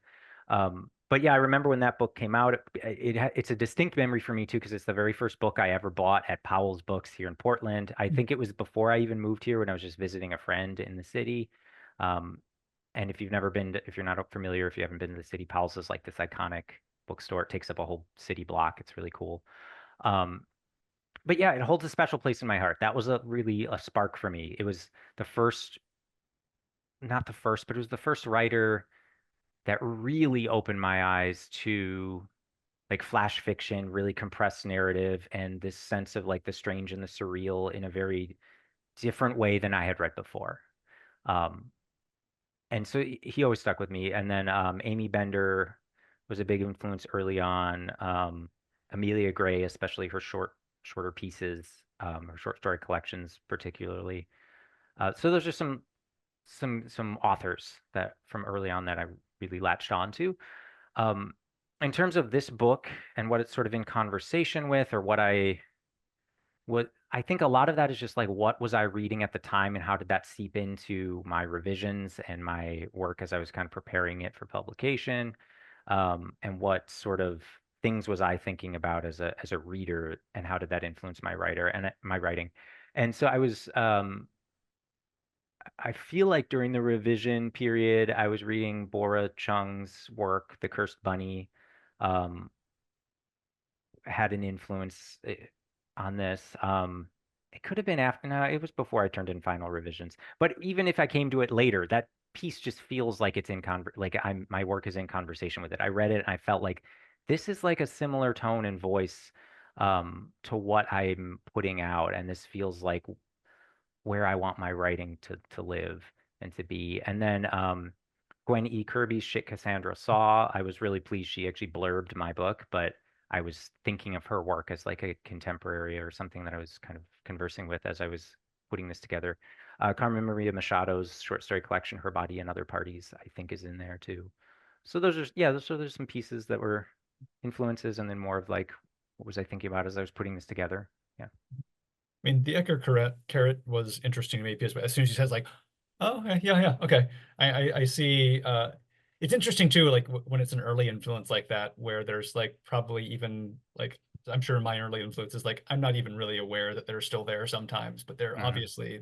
But yeah, I remember when that book came out. It's a distinct memory for me too, because it's the very first book I ever bought at Powell's Books here in Portland. I think it was before I even moved here, when I was just visiting a friend in the city. Um, and if you've never been to, if you're not familiar, if you haven't been to the city, Powell's is like this iconic bookstore. It takes up a whole city block. It's really cool. Um, but yeah, it holds a special place in my heart. That was really a spark for me. It was the first, not the first, but it was the first writer that really opened my eyes to like flash fiction, really compressed narrative, and this sense of like the strange and the surreal in a very different way than I had read before. Um, and so he always stuck with me. And then Amy Bender was a big influence early on. Amelia Gray, especially her shorter pieces, her short story collections, particularly. So those are some authors that from early on that I really latched on to. Um, in terms of this book and what it's sort of in conversation with, or what I think a lot of that is just like, what was I reading at the time and how did that seep into my revisions and my work as I was kind of preparing it for publication? And what sort of things was I thinking about as a reader, and how did that influence my my writing? And so I feel like during the revision period, I was reading Bora Chung's work, The Cursed Bunny. Um, had an influence on this. It could have been after, no, it was before I turned in final revisions. But even if I came to it later, that piece just feels like it's in like my work is in conversation with it. I read it and I felt like this is like a similar tone and voice to what I'm putting out, and this feels like where I want my writing to live and to be. And then Gwen E. Kirby's Shit Cassandra Saw, I was really pleased she actually blurbed my book, but I was thinking of her work as like a contemporary or something that I was kind of conversing with as I was putting this together. Carmen Maria Machado's short story collection, Her Body and Other Parties, I think is in there too. So there's some pieces that were influences, and then more of like, what was I thinking about as I was putting this together? Yeah. I mean, the Edgar Carrot was interesting to me because as soon as she says like, "Oh, okay, yeah, yeah, okay," I see. It's interesting too, like when it's an early influence like that, where there's like probably even like I'm sure my early influences, like I'm not even really aware that they're still there sometimes, but they're Hmm. obviously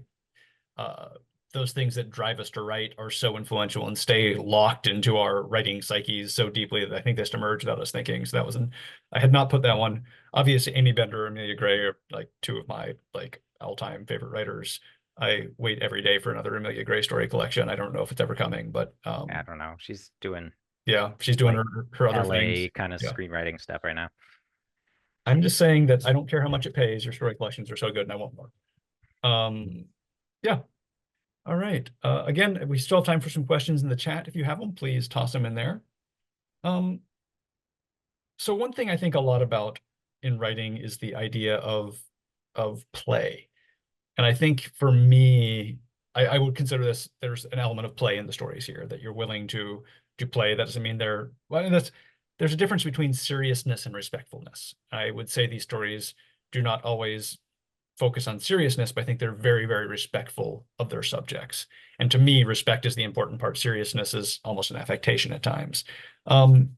uh, those things that drive us to write are so influential and stay locked into our writing psyches so deeply that I think they just emerge without us thinking. So that was I had not put that one. Obviously, Amy Bender and Amelia Gray are like two of my like all-time favorite writers. I wait every day for another Amelia Gray story collection. I don't know if it's ever coming, but I don't know. She's doing yeah, she's doing like her other things. LA kind of Yeah. screenwriting stuff right now. I'm just saying that I don't care how much it pays. Your story collections are so good and I want more. Yeah. All right. Again, we still have time for some questions in the chat. If you have them, please toss them in there. Um, so one thing I think a lot about in writing is the idea of play. And I think for me, I would consider this, there's an element of play in the stories here that you're willing to play. That doesn't mean there's a difference between seriousness and respectfulness. I would say these stories do not always focus on seriousness, but I think they're very, very respectful of their subjects. And to me, respect is the important part. Seriousness is almost an affectation at times. Um,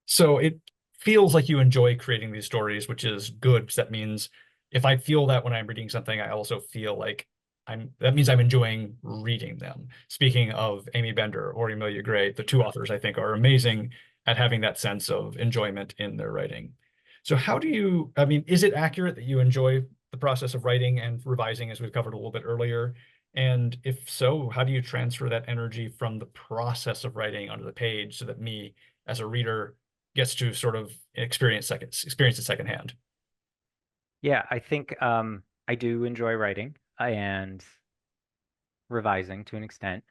so it feels like you enjoy creating these stories, which is good, because that means if I feel that when I'm reading something, I also feel like that means I'm enjoying reading them. Speaking of Amy Bender or Amelia Gray, the two authors I think are amazing at having that sense of enjoyment in their writing. So I mean, is it accurate that you enjoy the process of writing and revising, as we've covered a little bit earlier? And if so, how do you transfer that energy from the process of writing onto the page so that me, as a reader, gets to sort of experience it secondhand? Yeah, I think I do enjoy writing and revising to an extent.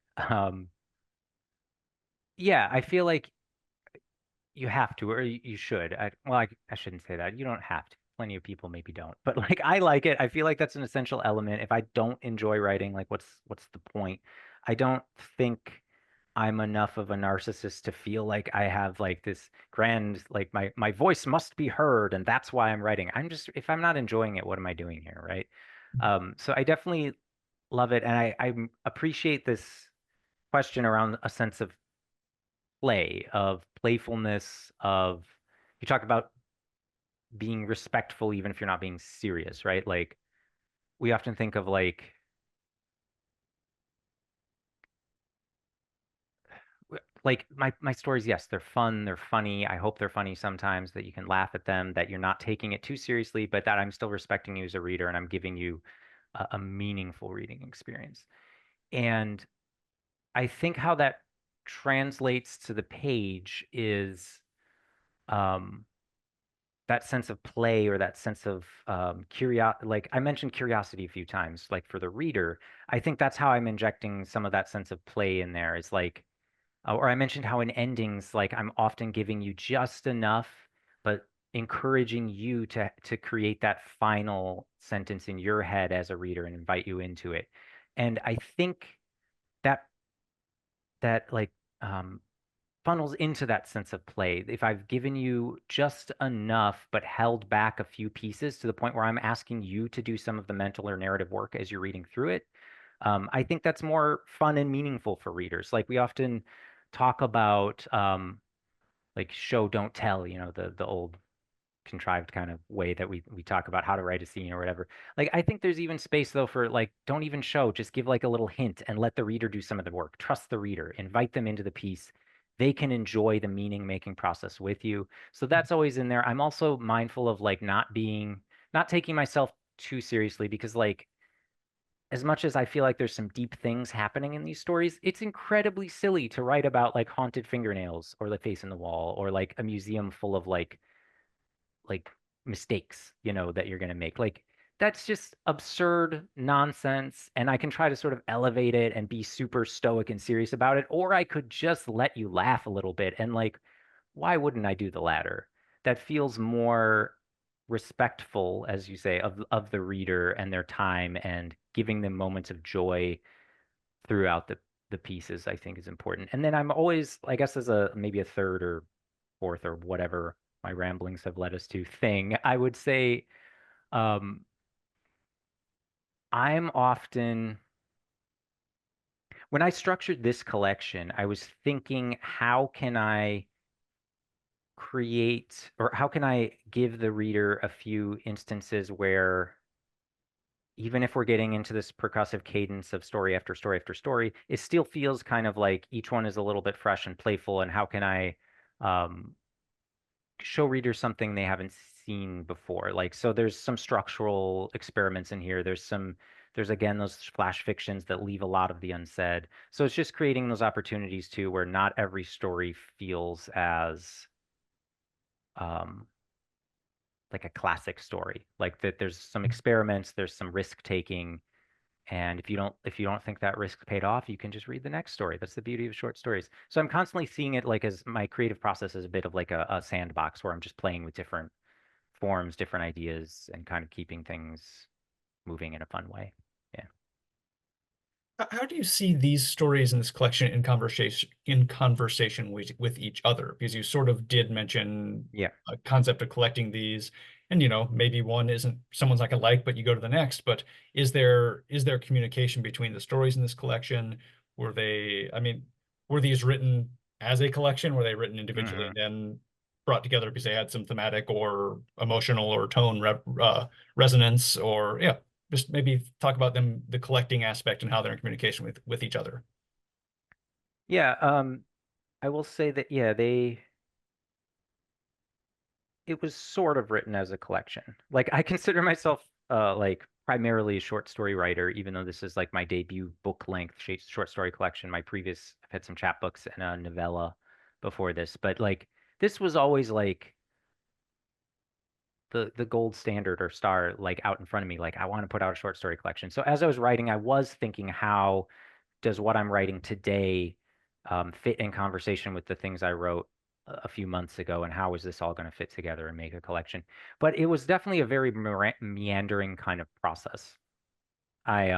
Yeah, I feel like you have to, or you should. I shouldn't say that. You don't have to. Plenty of people maybe don't, but like I like it. I feel like that's an essential element. If I don't enjoy writing, like what's the point? I don't think I'm enough of a narcissist to feel like I have like this grand, like my voice must be heard, and that's why I'm writing. I'm just, if I'm not enjoying it, what am I doing here, right? So I definitely love it, and I appreciate this question around a sense of play, of playfulness, of you talk about being respectful even if you're not being serious, right? Like we often think of like my stories, yes, they're fun, they're funny. I hope they're funny sometimes, that you can laugh at them, that you're not taking it too seriously, but that I'm still respecting you as a reader and I'm giving you a meaningful reading experience. And I think how that translates to the page is um, that sense of play, or that sense of curiosity. Like I mentioned curiosity a few times, like for the reader, I think that's how I'm injecting some of that sense of play in there. Is like, or I mentioned how in endings, like I'm often giving you just enough, but encouraging you to create that final sentence in your head as a reader and invite you into it. And I think that that like um, funnels into that sense of play. If I've given you just enough, but held back a few pieces to the point where I'm asking you to do some of the mental or narrative work as you're reading through it, I think that's more fun and meaningful for readers. Like we often talk about like show don't tell, the old contrived kind of way that we talk about how to write a scene or whatever. Like I think there's even space though for like don't even show, just give like a little hint and let the reader do some of the work. Trust the reader, invite them into the piece. They can enjoy the meaning making process with you. So that's always in there. I'm also mindful of like not taking myself too seriously, because like as much as I feel like there's some deep things happening in these stories, it's incredibly silly to write about like haunted fingernails or the face in the wall or like a museum full of like mistakes, that you're going to make. Like that's just absurd nonsense. And I can try to sort of elevate it and be super stoic and serious about it. Or I could just let you laugh a little bit. And like, why wouldn't I do the latter? That feels more respectful, as you say, of the reader and their time, and giving them moments of joy throughout the pieces, I think is important. And then I'm always, I guess, as a maybe a third or fourth or whatever my ramblings have led us to thing, I would say um, I'm often, when I structured this collection, I was thinking, how can I create, or how can I give the reader a few instances where, even if we're getting into this percussive cadence of story after story after story, it still feels kind of like each one is a little bit fresh and playful. And how can I um, show readers something they haven't seen before? Like, so there's some structural experiments in here. There's again those flash fictions that leave a lot of the unsaid. So it's just creating those opportunities too, where not every story feels as um, like a classic story. Like that, there's some experiments, there's some risk taking, and if you don't think that risk paid off, you can just read the next story. That's the beauty of short stories. So I'm constantly seeing it like as my creative process is a bit of like a sandbox where I'm just playing with different forms, different ideas, and kind of keeping things moving in a fun way. Yeah. How do you see these stories in this collection in conversation with each other? Because you sort of did mention Yeah. a concept of collecting these, and maybe one isn't someone's not gonna like, but you go to the next. But is there communication between the stories in this collection? I mean, were these written as a collection? Were they written individually Hmm. and then brought together because they had some thematic or emotional or tone resonance? Or yeah, just maybe talk about them, the collecting aspect, and how they're in communication with each other. Yeah. I will say that, yeah, it was sort of written as a collection. Like I consider myself like primarily a short story writer, even though this is like my debut book length short story collection. I've had some chapbooks and a novella before this, but like this was always like the gold standard or star, like out in front of me. Like I want to put out a short story collection. So as I was writing, I was thinking, how does what I'm writing today fit in conversation with the things I wrote a few months ago, and how is this all going to fit together and make a collection? But it was definitely a very meandering kind of process. I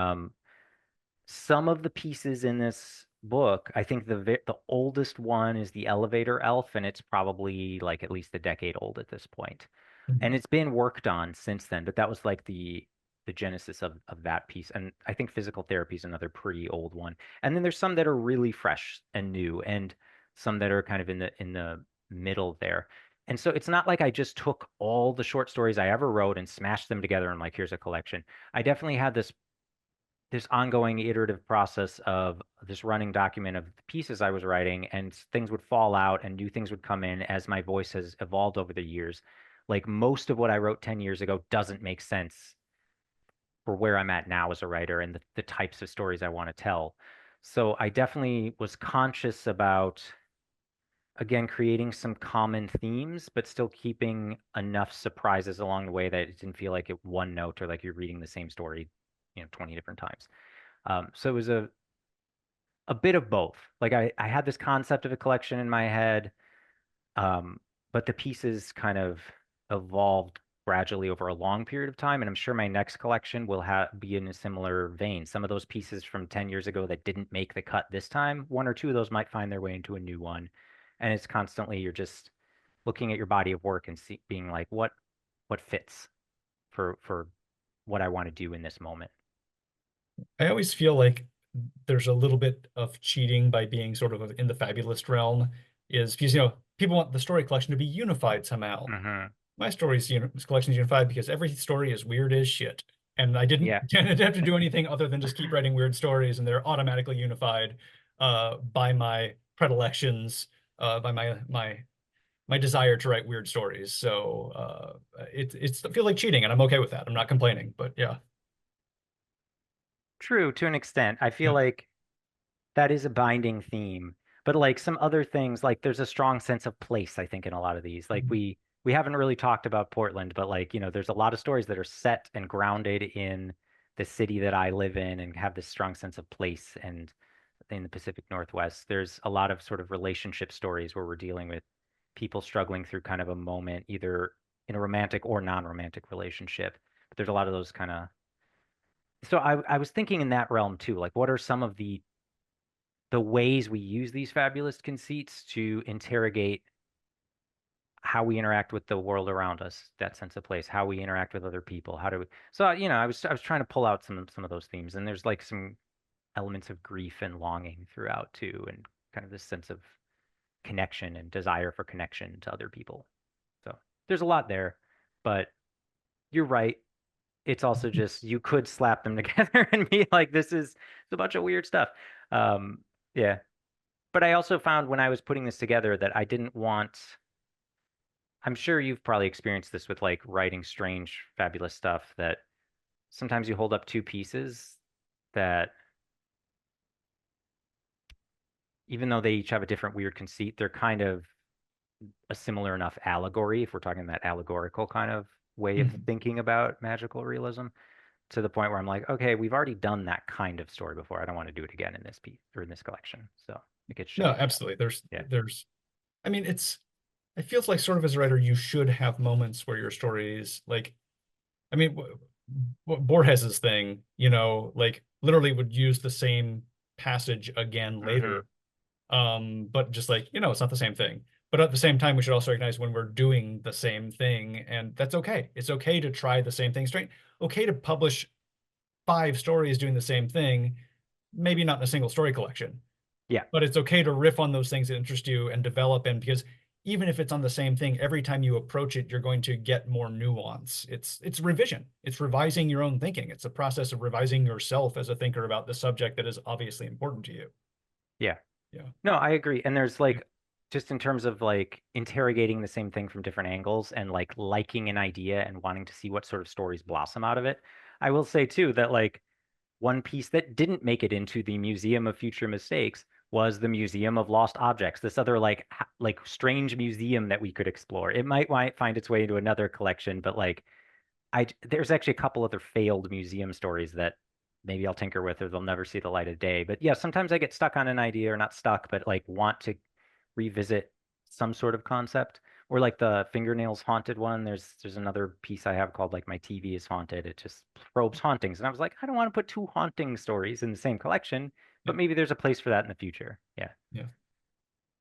some of the pieces in this book, I think the oldest one is the elevator elf, and it's probably like at least a decade old at this point. And Mhm. it's been worked on since then, but that was like the genesis of that piece. And I think physical therapy is another pretty old one. And then there's some that are really fresh and new, and some that are kind of in the middle there. And so it's not like I just took all the short stories I ever wrote and smashed them together and like, here's a collection. I definitely had this ongoing iterative process of this running document of the pieces I was writing, and things would fall out and new things would come in as my voice has evolved over the years. Like most of what I wrote 10 years ago doesn't make sense for where I'm at now as a writer and the types of stories I want to tell. So I definitely was conscious about, again, creating some common themes, but still keeping enough surprises along the way that it didn't feel like it one note or like you're reading the same story, 20 different times. So it was a bit of both. Like I had this concept of a collection in my head, but the pieces kind of evolved gradually over a long period of time. And I'm sure my next collection will be in a similar vein. Some of those pieces from 10 years ago that didn't make the cut this time, one or two of those might find their way into a new one. And it's constantly, you're just looking at your body of work and being like, what fits for what I want to do in this moment. I always feel like there's a little bit of cheating by being sort of in the fabulist realm, is because, people want the story collection to be unified somehow. Hmm. My stories, this collection is unified because every story is weird as shit. And I didn't Yeah. have to do anything other than just keep writing weird stories, and they're automatically unified by my predilections, by my desire to write weird stories. So I feel like cheating, and I'm okay with that. I'm not complaining, but yeah. True to an extent. I feel Yeah. like that is a binding theme. But like some other things, like there's a strong sense of place, I think, in a lot of these. Like Mhm. we haven't really talked about Portland, but like, there's a lot of stories that are set and grounded in the city that I live in and have this strong sense of place. And in the Pacific Northwest, there's a lot of sort of relationship stories where we're dealing with people struggling through kind of a moment, either in a romantic or non-romantic relationship. But there's a lot of those kind of. So I was thinking in that realm too, like what are some of the ways we use these fabulous conceits to interrogate how we interact with the world around us, that sense of place, how we interact with other people, how do we. So, I was trying to pull out some of those themes, and there's like some elements of grief and longing throughout too, and kind of this sense of connection and desire for connection to other people. So there's a lot there, but you're right. It's also just you could slap them together and be like, this is it's a bunch of weird stuff. Um, yeah. But I also found when I was putting this together that I didn't want. I'm sure you've probably experienced this with like writing strange, fabulous stuff that sometimes you hold up two pieces that even though they each have a different weird conceit, they're kind of a similar enough allegory, if we're talking that allegorical kind of way of Mhm. thinking about magical realism, to the point where I'm like, okay, we've already done that kind of story before. I don't want to do it again in this piece or in this collection. So it gets No, shelved. absolutely. Yeah. I mean, it feels like sort of as a writer, you should have moments where your stories, like, I mean, Borges's thing, like literally would use the same passage again Hmm. later. But just like, it's not the same thing. But at the same time, we should also recognize when we're doing the same thing, and that's okay. It's okay to try the same thing straight. Okay to publish 5 stories doing the same thing, maybe not in a single story collection, Yeah. but it's okay to riff on those things that interest you and develop in, because even if it's on the same thing, every time you approach it, you're going to get more nuance. It's revision. It's revising your own thinking. It's a process of revising yourself as a thinker about the subject that is obviously important to you. Yeah. Yeah. No, I agree. And there's Yeah. like, just in terms of like interrogating the same thing from different angles and like liking an idea and wanting to see what sort of stories blossom out of it. I will say too that like one piece that didn't make it into the Museum of Future Mistakes was the Museum of Lost Objects, this other like strange museum that we could explore. It might find its way into another collection, but like there's actually a couple other failed museum stories that maybe I'll tinker with or they'll never see the light of day. But yeah, sometimes I get stuck on an idea or not stuck, but like want to revisit some sort of concept. Or like the fingernails haunted one. There's another piece I have called like My TV is Haunted. It just probes hauntings. And I was like, I don't want to put two haunting stories in the same collection, Yeah. but maybe there's a place for that in the future. Yeah. Yeah.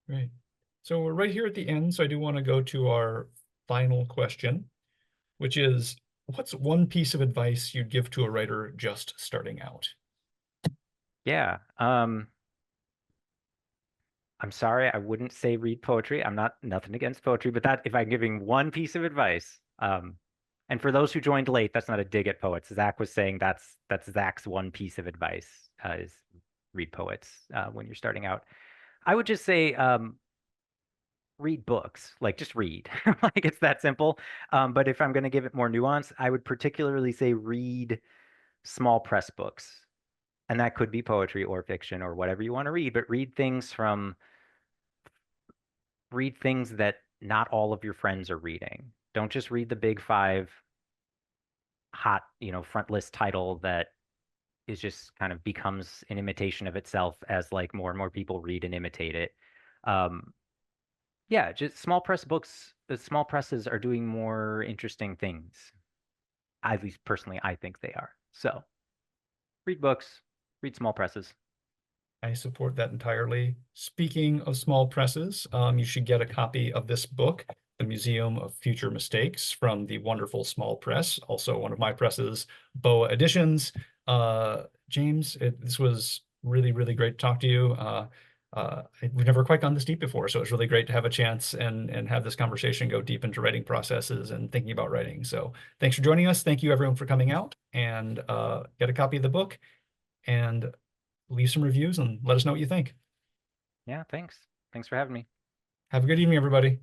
Great. So we're right here at the end. So I do want to go to our final question, which is, what's one piece of advice you'd give to a writer just starting out? Yeah. I'm sorry, I wouldn't say read poetry. I'm not nothing against poetry, but that if I'm giving one piece of advice, and for those who joined late, that's not a dig at poets. Zach was saying that's Zach's one piece of advice is read poets when you're starting out. I would just say read books, like just read, like it's that simple. But if I'm going to give it more nuance, I would particularly say read small press books, and that could be poetry or fiction or whatever you want to read, but read things that not all of your friends are reading. Don't just read the big five hot, front list title that is just kind of becomes an imitation of itself as like more and more people read and imitate it. Um, yeah, just small press books, the small presses are doing more interesting things. At least personally, I think they are. So read books, read small presses. I support that entirely. Speaking of small presses, you should get a copy of this book, The Museum of Future Mistakes, from the wonderful small press, also one of my presses, BOA Editions. James, this was really, really great to talk to you. We've never quite gone this deep before, so it's really great to have a chance and have this conversation go deep into writing processes and thinking about writing. So thanks for joining us. Thank you, everyone, for coming out, and get a copy of the book and leave some reviews and let us know what you think. Yeah, thanks. Thanks for having me. Have a good evening, everybody.